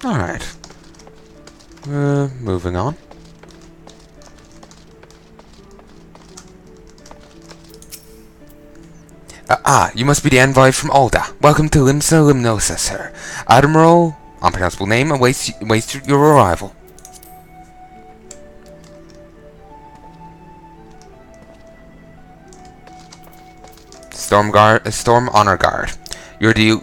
Alright. Moving on. You must be the envoy from Ul'dah. Welcome to Limsa Lominsa, sir. Admiral, unpronounceable name, awaits your arrival. Storm Honor Guard. You're the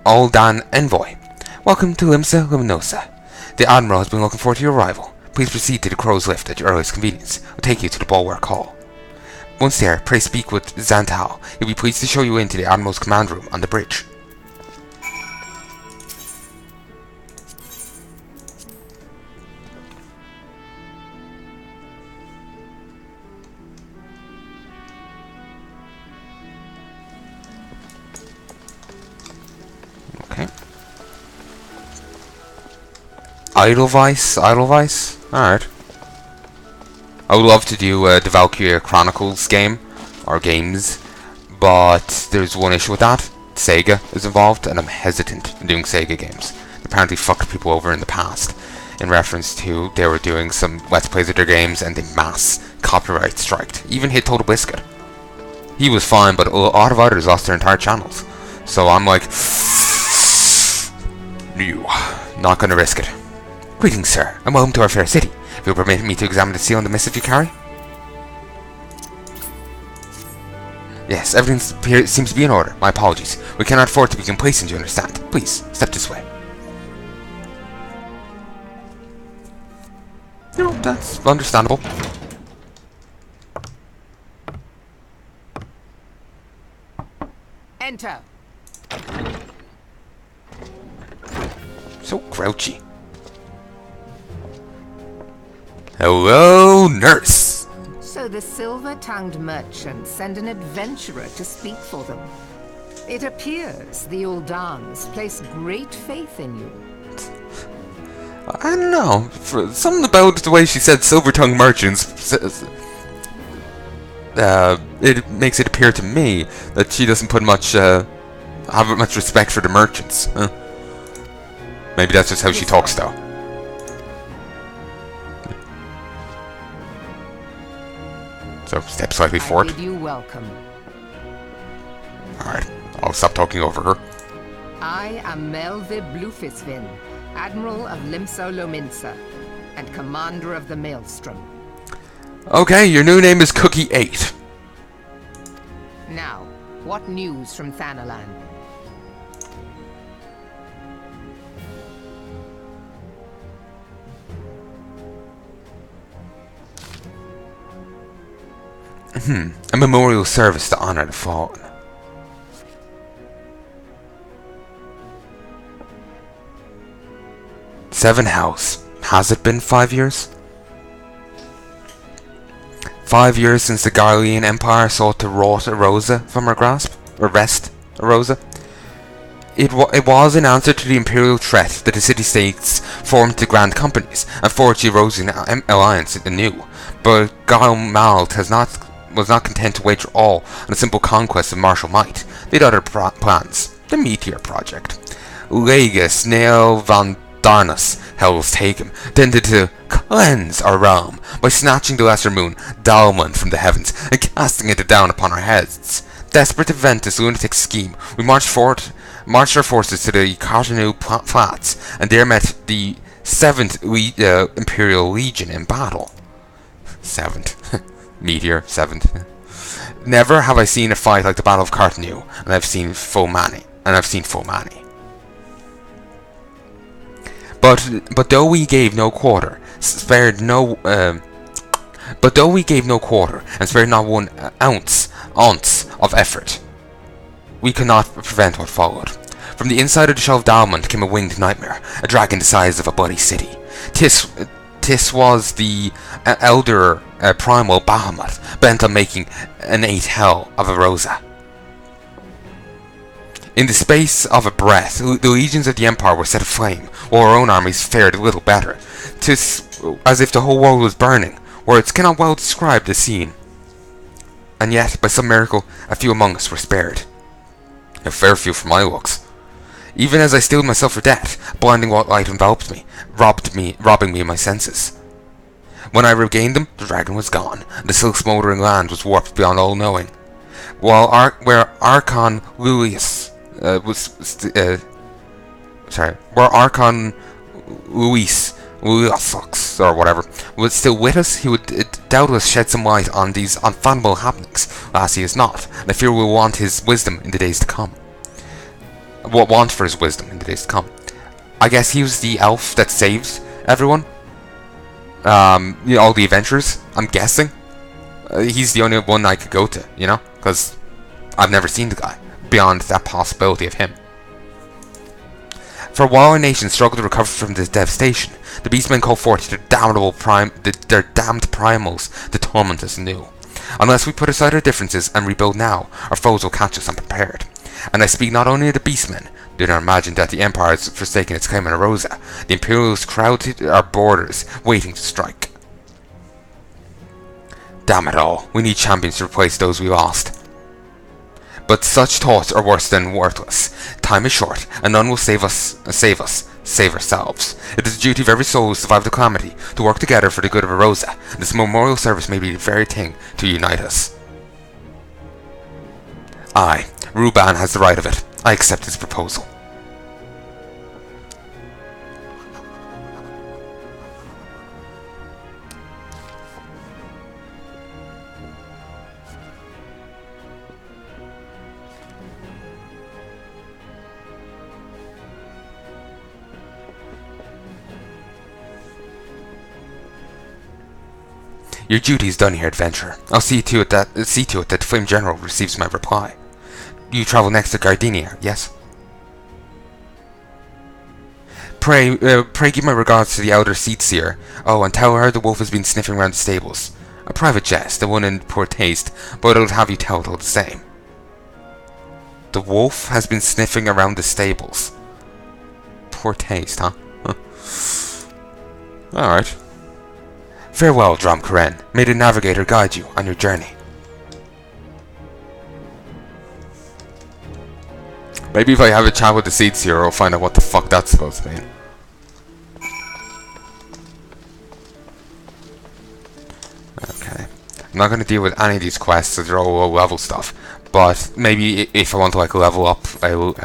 Ul'dah envoy. Welcome to Limsa Lominsa. The Admiral has been looking forward to your arrival. Please proceed to the Crow's Lift at your earliest convenience. I'll take you to the Bulwark Hall. Once there, pray speak with Nald'thal. He'll be pleased to show you into the Admiral's command room on the bridge. Okay. Edelweiss? Alright. I would love to do the Valkyria Chronicles game, or games, but there's one issue with that. Sega is involved, and I'm hesitant in doing Sega games. They apparently fucked people over in the past, in reference to they were doing some Let's Plays of their games, and they mass copyright striked. Even hit Total Biscuit. He was fine, but a lot of others lost their entire channels. So I'm like, no, not gonna risk it. Greetings, sir, and welcome to our fair city. If you'll permit me to examine the seal on the missive you carry? Yes, everything seems to be in order. My apologies. We cannot afford to be complacent, you understand. Please, step this way. No, that's understandable. Enter. So grouchy. Hello, nurse! So the silver-tongued merchants send an adventurer to speak for them. It appears the Ul'dahs place great faith in you. I don't know. Something about the way she said silver-tongued merchants it makes it appear to me that she doesn't put much have much respect for the merchants. Maybe that's just how she talks, though. So step slightly forward. I bid you welcome. Alright, I'll stop talking over her. I am Melve Blufisvin, Admiral of Limsa Lominsa, and Commander of the Maelstrom. Okay, your new name is Cookie 8. Now, what news from Thanalan? A memorial service to honor the fallen. Seven House. Has it been 5 years? 5 years since the Garlean Empire sought to wrest Arosa from her grasp? Arrest Arosa? It was in answer to the imperial threat that the city-states formed the Grand Companies and forged the Arosian alliance anew. But Mald was not content to wager all on a simple conquest of martial might. They had other plans. The Meteor Project. Legis Neo van Darnus, Hell's Taken, intended to cleanse our realm by snatching the lesser moon, Dalman, from the heavens and casting it down upon our heads. Desperate to vent this lunatic scheme, we marched our forces to the Kajanu Flats, and there met the 7th Imperial Legion in battle. 7th. Meteor, 7th. Never have I seen a fight like the Battle of Cartanu, and I've seen full many. But though we gave no quarter, and spared not 1 ounce of effort, we could not prevent what followed. From the inside of the Shell of Dalmond came a winged nightmare, a dragon the size of a bloody city. Tis was the elder primal Bahamut, bent on making an 8th hell of Arosa. In the space of a breath, the legions of the Empire were set aflame, while our own armies fared a little better. 'Tis as if the whole world was burning. Words cannot well describe the scene. And yet, by some miracle, a few among us were spared. A fair few for my looks. even as I steeled myself for death. Blinding white light enveloped me, robbing me of my senses. When I regained them, the dragon was gone, and the still smouldering land was warped beyond all knowing. Where Archon Luis or whatever, was still with us, he would doubtless shed some light on these unfathomable happenings. Alas, he is not, and I fear we'll want his wisdom in the days to come. Want for his wisdom in the days to come. I guess he was the elf that saved everyone. All the adventurers, I'm guessing. He's the only one I could go to, because I've never seen the guy, beyond that possibility of him. For a while our nation struggled to recover from this devastation, the beastmen called forth their damned primals to torment us anew. Unless we put aside our differences and rebuild now, our foes will catch us unprepared. And I speak not only of the beastmen. Do not imagine that the Empire has forsaken its claim on Erosa. The Imperials crowded our borders, waiting to strike. Damn it all, we need champions to replace those we lost. But such thoughts are worse than worthless. Time is short, and none will save ourselves. It is the duty of every soul who survived the calamity to work together for the good of Erosa. This memorial service may be the very thing to unite us. Aye, Ruban has the right of it. I accept his proposal. Your duty is done here, adventurer. I'll see to it that the Flame General receives my reply. You travel next to Gardenia, yes? Pray give my regards to the elder Seedseer. Oh, and tell her the wolf has been sniffing around the stables. A private jest, the one in poor taste, but I'll have you tell it all the same. The wolf has been sniffing around the stables. Poor taste, huh? Alright. Farewell, Drom Karen. May the Navigator guide you on your journey. Maybe if I have a chat with the Seedseer, I'll find out what the fuck that's supposed to mean. Okay. I'm not going to deal with any of these quests, as they're all low level stuff. But maybe if I want to like level up like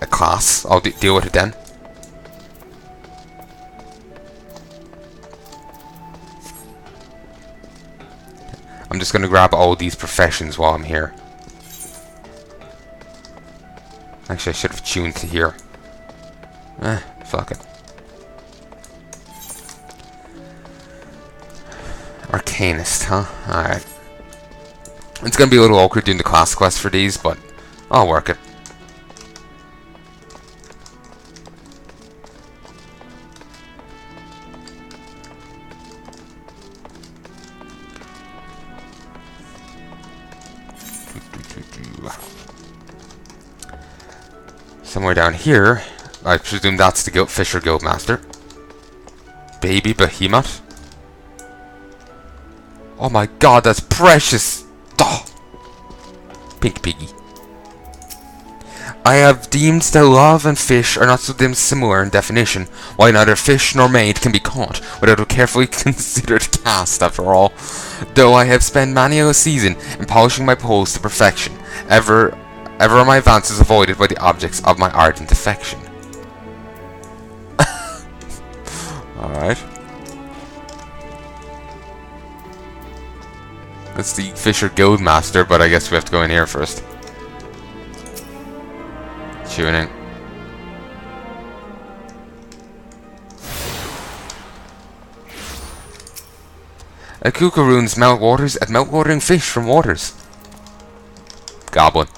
a class, I'll deal with it then. I'm just going to grab all these professions while I'm here. Actually, I should have tuned to here. Fuck it. Arcanist, huh? Alright. It's going to be a little awkward doing the class quest for these, but I'll work it. Somewhere down here, I presume that's the Fisher Guildmaster. Baby Behemoth. Oh my god, that's precious! Oh. Pink piggy. I have deemed that love and fish are not so dissimilar in definition, why neither fish nor maid can be caught without a carefully considered cast, after all. Though I have spent many a season in polishing my poles to perfection, ever are my advances avoided by the objects of my ardent affection. Alright. That's the Fisher Guildmaster, but I guess we have to go in here first. Tuning. A Kukaroon's mouth-watering fish from waters. Goblin.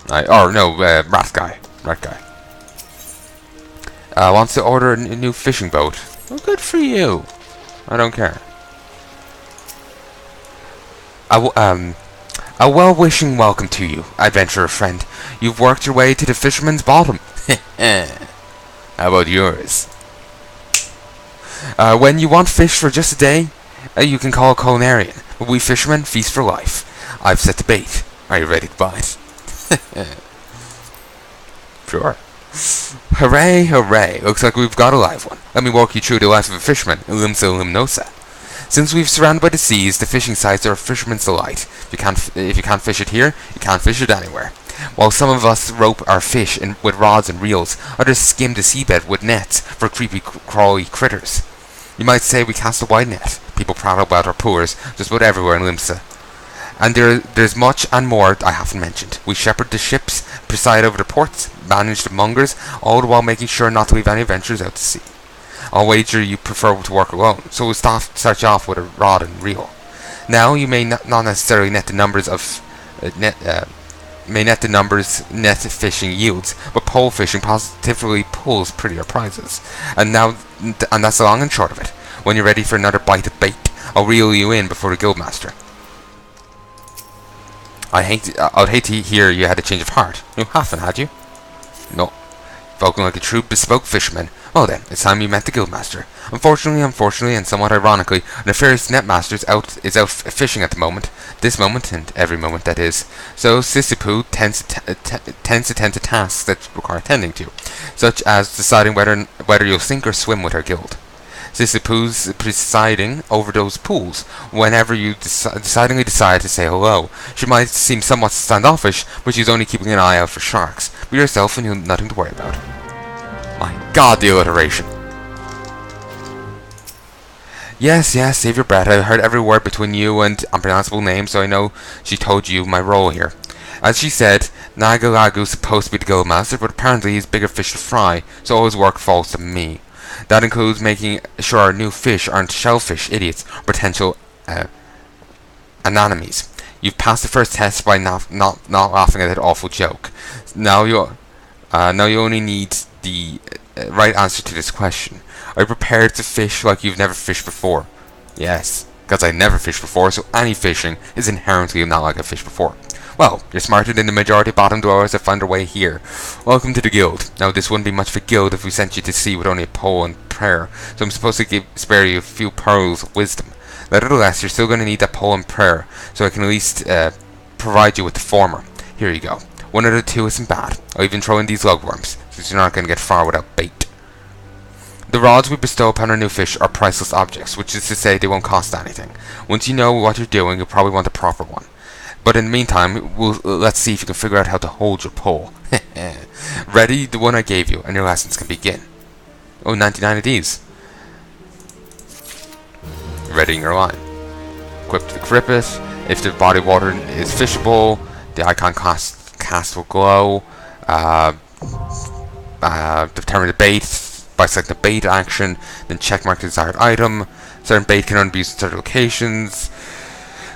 Rat guy. Wants to order a new fishing boat. Well, good for you. I don't care. A well-wishing welcome to you, adventurer friend. You've worked your way to the fisherman's bottom. How about yours? When you want fish for just a day, you can call a culinarian. But we fishermen feast for life. I've set the bait. Are you ready to bite? Sure. Hooray, hooray. Looks like we've got a live one. Let me walk you through the life of a fisherman in Limsa Lominsa. Since we've surrounded by the seas, the fishing sites are a fisherman's delight. If you can't fish it here, you can't fish it anywhere. While some of us rope our fish with rods and reels, others skim the seabed with nets for creepy crawly critters. You might say we cast a wide net. People prattle about our poors just about everywhere in Limsa. And there's much and more I haven't mentioned. We shepherd the ships, preside over the ports, manage the mongers, all the while making sure not to leave any adventures out to sea. I'll wager you prefer to work alone, so we'll start you off with a rod and reel. Now you may not necessarily net the numbers of net fishing yields, but pole fishing positively pulls prettier prizes. And that's the long and short of it. When you're ready for another bite of bait, I'll reel you in before the guildmaster. I'd hate to hear you had a change of heart. You haven't, had you? No. Spoken like a true bespoke fisherman. Well then, it's time you met the guildmaster. Unfortunately, and somewhat ironically, a nefarious netmaster is out fishing at the moment. This moment, and every moment that is. So Sisipu tends to tend to tasks that require tending to, such as deciding whether you'll sink or swim with our guild. Sisipu's presiding over those pools. Whenever you decidingly decide to say hello, she might seem somewhat standoffish, but she's only keeping an eye out for sharks. Be yourself and you've nothing to worry about. My god, the alliteration. Yes, save your breath. I heard every word between you and unpronounceable names, so I know she told you my role here. As she said, Nagalagu's supposed to be the guildmaster, but apparently he's bigger fish to fry, so all his work falls to me. That includes making sure our new fish aren't shellfish idiots or potential anemones. You've passed the first test by not laughing at that awful joke. Now you only need the right answer to this question. Are you prepared to fish like you've never fished before? Yes, because I never fished before, so any fishing is inherently not like I've fished before. Well, you're smarter than the majority of bottom dwellers that find their way here. Welcome to the guild. Now, this wouldn't be much of a guild if we sent you to sea with only a pole and prayer, so I'm supposed to spare you a few pearls of wisdom. Nevertheless, you're still going to need that pole and prayer, so I can at least provide you with the former. Here you go. One of the two isn't bad. I'll even throw in these lugworms, since you're not going to get far without bait. The rods we bestow upon our new fish are priceless objects, which is to say they won't cost anything. Once you know what you're doing, you'll probably want the proper one. But in the meantime, let's see if you can figure out how to hold your pole. Ready? The one I gave you, and your lessons can begin. Oh, 99 of these. Readying your line. Equip the crippet. If the body of water is fishable, the icon cast will glow. Determine the bait by selecting the bait action, then checkmark the desired item. Certain bait can only be used in certain locations.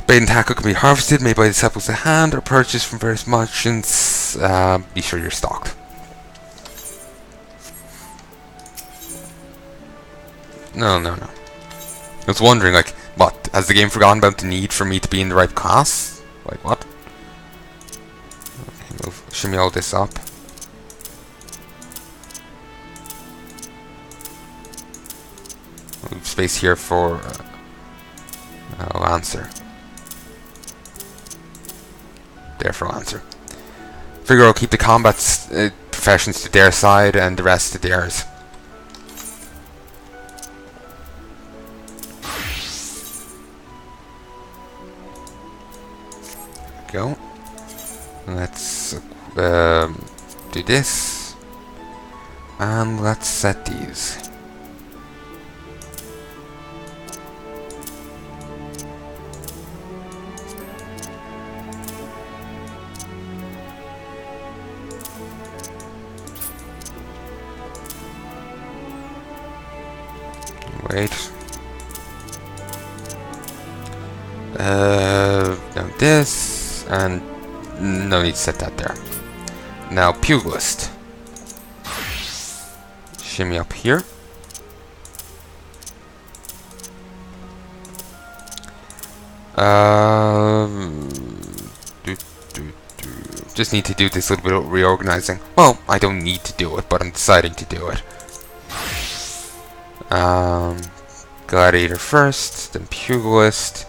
Bait and tackle can be harvested, made by disciples of hand, or purchased from various merchants. Be sure you're stocked. No. I was wondering, like, what? Has the game forgotten about the need for me to be in the right class? Like, what? Okay, shimmy all this up. Leave space here for answer. There for answer. Figure I'll keep the combat professions to their side and the rest to theirs. Go. Let's do this, and let's set these. Wait. Now this, and no need to set that there. Now pugilist. Shimmy up here. Just need to do this little bit of reorganizing. Well, I don't need to do it, but I'm deciding to do it. Gladiator first, then pugilist,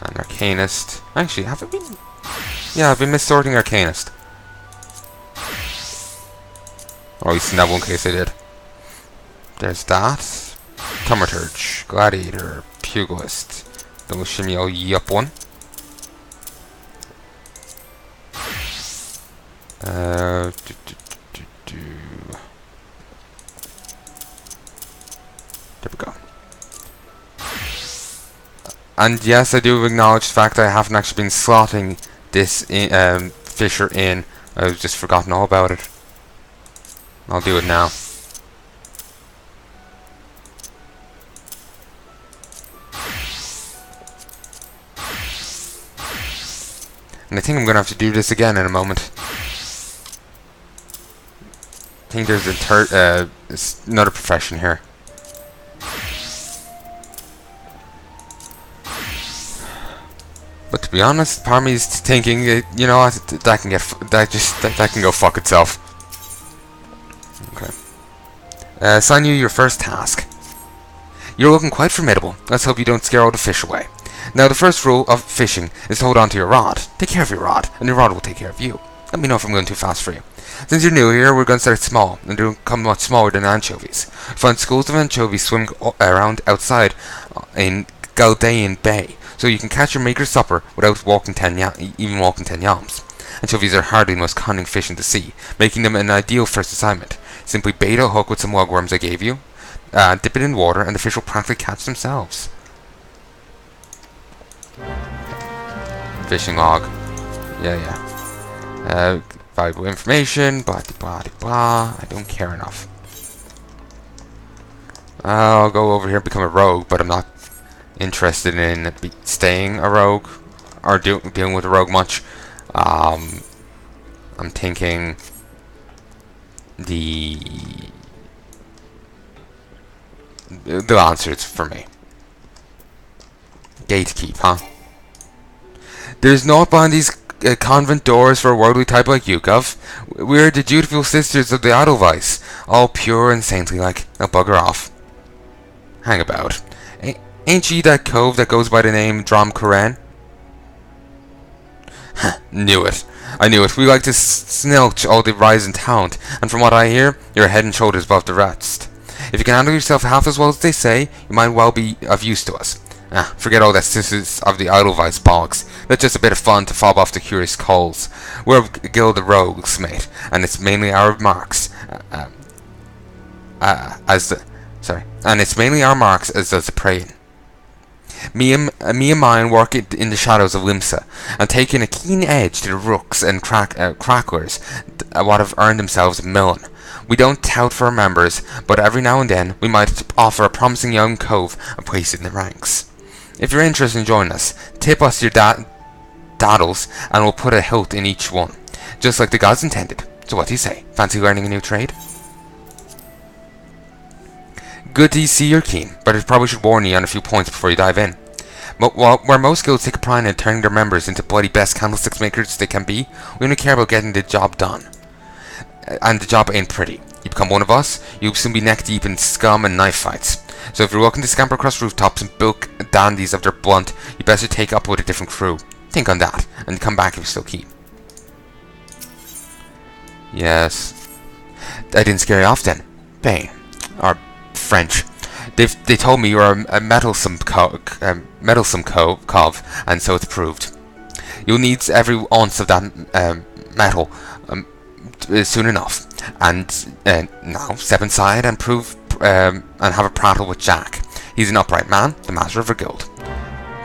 and arcanist. Actually, have I been? Yeah, I've been missorting Arcanist. Or at least in that one case I did. There's that. Thaumaturge, Gladiator, Pugilist. Double shimmy, I'll yup one. There we go. And yes, I do acknowledge the fact that I haven't actually been slotting this Fisher in. I've just forgotten all about it. I'll do it now. And I think I'm going to have to do this again in a moment. I think there's another profession here. But to be honest, part of me is thinking, you know what, that can go fuck itself. Okay. Assign you your first task. You're looking quite formidable. Let's hope you don't scare all the fish away. Now, the first rule of fishing is to hold on to your rod. Take care of your rod, and your rod will take care of you. Let me know if I'm going too fast for you. Since you're new here, we're going to start small, and they'll become much smaller than anchovies. Find schools of anchovies swimming around outside in Galdean Bay, so you can catch your maker's supper without walking 10 yams. Anchovies are hardly the most cunning fish in the sea, making them an ideal first assignment. Simply bait a hook with some lugworms I gave you, dip it in water, and the fish will practically catch themselves. Fishing log. Yeah. Valuable information, blah blah blah. I don't care enough. I'll go over here and become a rogue, but I'm not interested in staying a rogue or dealing with a rogue much. I'm thinking the answers for me. Gatekeep, huh? There's naught behind these convent doors for a worldly type like you, Gov. We're the dutiful sisters of the Edelweiss, all pure and saintly like. Now bugger off. Hang about. Ain't ye that cove that goes by the name Drom Koran? Knew it. I knew it. We like to snilch all the rising talent, and from what I hear, you're head and shoulders above the rest. If you can handle yourself half as well as they say, you might well be of use to us. Forget all that sisters of the Edelweiss bollocks. That's just a bit of fun to fob off the curious coals. We're a guild of rogues, mate, and it's mainly our marks. And it's mainly our marks as does the preying. Me and mine work in the shadows of Limsa, and taking a keen edge to the rooks and cracklers what have earned themselves a million. We don't tout for our members, but every now and then we might offer a promising young cove a place in the ranks. If you're interested in joining us, tip us your daddles, and we'll put a hilt in each one, just like the gods intended. So what do you say? Fancy learning a new trade? Good to see you're keen, but I probably should warn you on a few points before you dive in. Where most guilds take a pride in turning their members into bloody best candlesticks makers they can be, we only care about getting the job done. And the job ain't pretty. You become one of us, you'll soon be neck deep in scum and knife fights. So if you're looking to scamper across rooftops and bilk dandies of their blunt, you better take up with a different crew. Think on that, and come back if you're still keen. Yes. I didn't scare you off then. Bane. Or French. They told me you're a meddlesome cove, and so it's proved. You'll need every ounce of that metal soon enough. And now step inside and prove and have a prattle with Jack. He's an upright man, the master of our guild.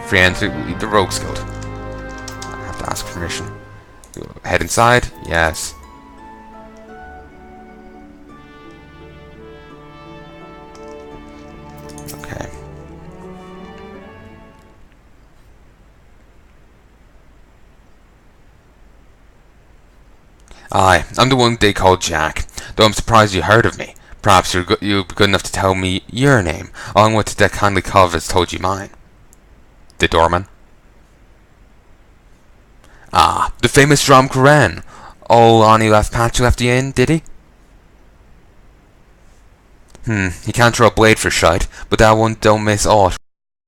Free entry to the Rogues Guild. I have to ask permission. Head inside? Yes. Okay. Aye, I'm the one they call Jack, though I'm surprised you heard of me. Perhaps you'll be good enough to tell me your name, along with the kindly cove has told you mine. The doorman. Ah, the famous Drom Koran. Oh, Lonnie left you in, did he? He can't throw a blade for shite, but that one don't miss aught.